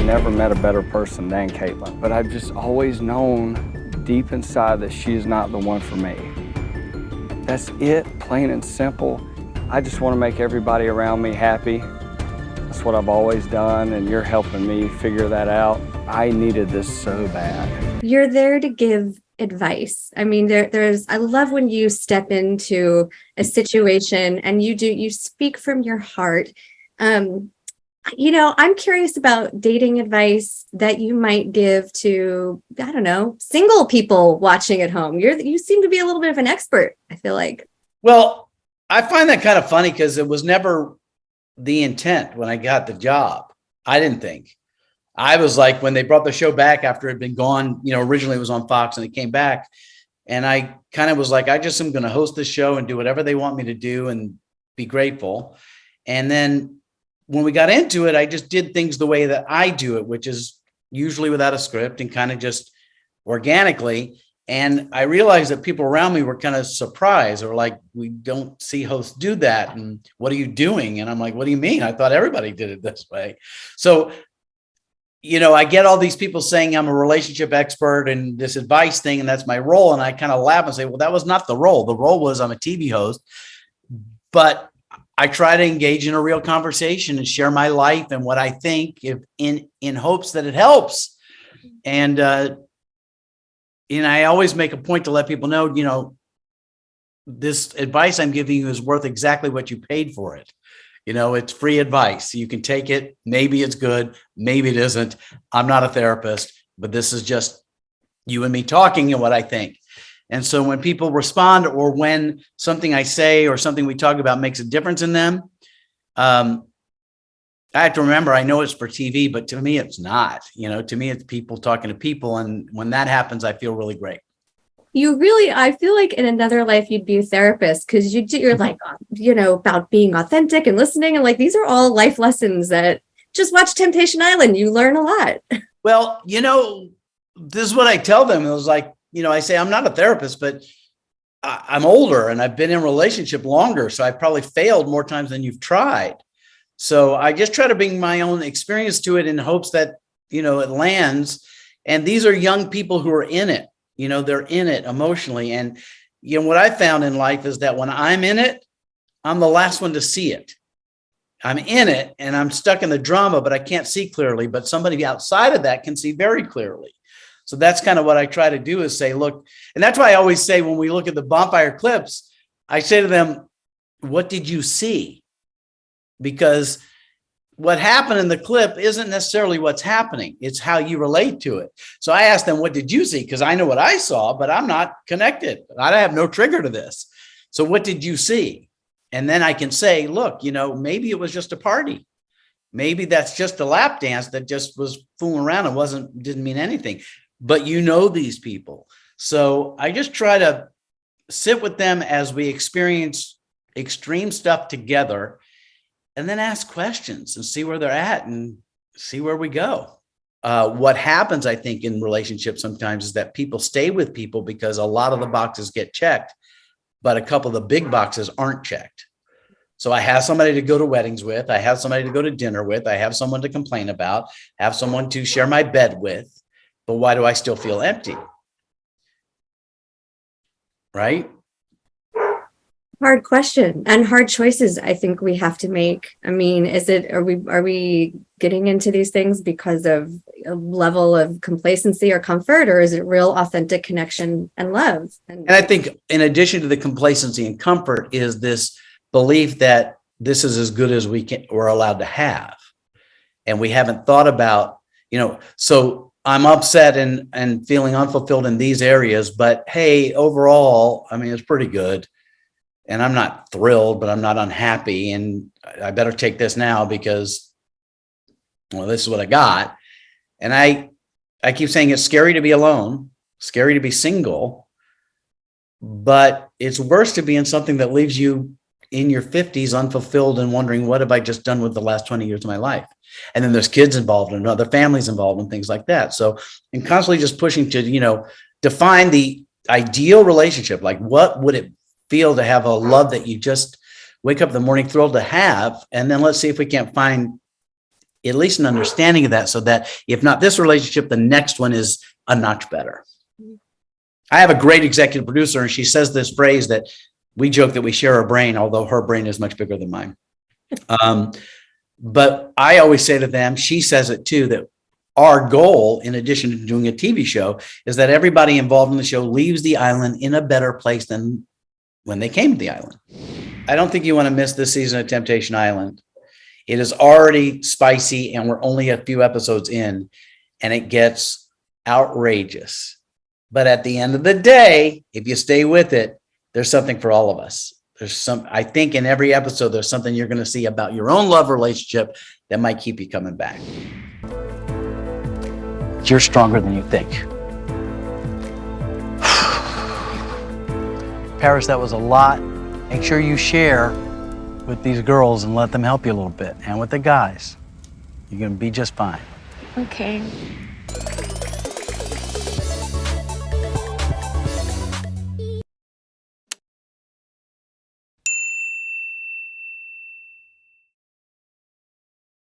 never met a better person than Caitlin, but I've just always known deep inside that she is not the one for me. That's it, plain and simple. I just want to make everybody around me happy. That's what I've always done, and you're helping me figure that out. I needed this so bad. You're there to give advice. I mean, I love when you step into a situation and you speak from your heart. I'm curious about dating advice that you might give to, I don't know, single people watching at home. You seem to be a little bit of an expert, I feel like. Well, I find that kind of funny because it was never the intent when I got the job. I didn't think. I was like, when they brought the show back after it had been gone, originally it was on Fox and it came back. And I kind of was like, I just am going to host this show and do whatever they want me to do and be grateful. And then when we got into it, I just did things the way that I do it, which is usually without a script and kind of just organically. And I realized that people around me were kind of surprised or like, we don't see hosts do that. And what are you doing? And I'm like, what do you mean? I thought everybody did it this way. So, I get all these people saying I'm a relationship expert and this advice thing, and that's my role. And I kind of laugh and say, well, that was not the role. The role was I'm a TV host, but I try to engage in a real conversation and share my life and what I think in hopes that it helps. And, I always make a point to let people know, this advice I'm giving you is worth exactly what you paid for it. It's free advice. You can take it. Maybe it's good. Maybe it isn't. I'm not a therapist, but this is just you and me talking and what I think. And so when people respond or when something I say or something we talk about makes a difference in them, I have to remember, I know it's for TV, but to me, it's not. To me, it's people talking to people. And when that happens, I feel really great. I feel like in another life, you'd be a therapist because you're like, about being authentic and listening. And like, these are all life lessons that just watch Temptation Island. You learn a lot. Well, this is what I tell them. It was like, I say, I'm not a therapist, but I'm older and I've been in a relationship longer. So I've probably failed more times than you've tried. So I just try to bring my own experience to it in hopes that, it lands. And these are young people who are in it. They're in it emotionally. And, what I found in life is that when I'm in it, I'm the last one to see it. I'm in it and I'm stuck in the drama, but I can't see clearly. But somebody outside of that can see very clearly. So that's kind of what I try to do is say, look, and that's why I always say when we look at the bonfire clips, I say to them, what did you see? Because what happened in the clip isn't necessarily what's happening. It's how you relate to it. So I asked them, what did you see? Because I know what I saw, but I'm not connected. I have no trigger to this. So what did you see? And then I can say, look, maybe it was just a party. Maybe that's just a lap dance that just was fooling around and didn't mean anything. But these people. So I just try to sit with them as we experience extreme stuff together. And then ask questions and see where they're at and see where we go. What happens, I think, in relationships sometimes is that people stay with people because a lot of the boxes get checked, but a couple of the big boxes aren't checked. So I have somebody to go to weddings with. I have somebody to go to dinner with. I have someone to complain about, have someone to share my bed with. But why do I still feel empty? Right? Hard question and hard choices I think we have to make. I mean, are we getting into these things because of a level of complacency or comfort, or is it real authentic connection and love? And I think in addition to the complacency and comfort is this belief that this is as good as we're allowed to have. And we haven't thought about, so I'm upset and feeling unfulfilled in these areas, but hey, overall, I mean, it's pretty good. And I'm not thrilled, but I'm not unhappy. And I better take this now because, this is what I got. And I keep saying it's scary to be alone, scary to be single, but it's worse to be in something that leaves you in your 50s unfulfilled and wondering, what have I just done with the last 20 years of my life? And then there's kids involved and other families involved and things like that. So I'm constantly just pushing to, define the ideal relationship. Like, what would it feel to have a love that you just wake up in the morning thrilled to have? And then let's see if we can't find at least an understanding of that, so that if not this relationship, the next one is a notch better. I have a great executive producer, and she says this phrase that we joke that we share a brain, although her brain is much bigger than mine. But I always say to them, she says it too, that our goal, in addition to doing a TV show, is that everybody involved in the show leaves the island in a better place than when they came to the island. I don't think you want to miss this season of Temptation Island. It is already spicy, and we're only a few episodes in, and it gets outrageous. But at the end of the day, if you stay with it, there's something for all of us. I think in every episode, there's something you're going to see about your own love relationship that might keep you coming back. You're stronger than you think. Paris, that was a lot. Make sure you share with these girls and let them help you a little bit. And with the guys, you're going to be just fine. Okay.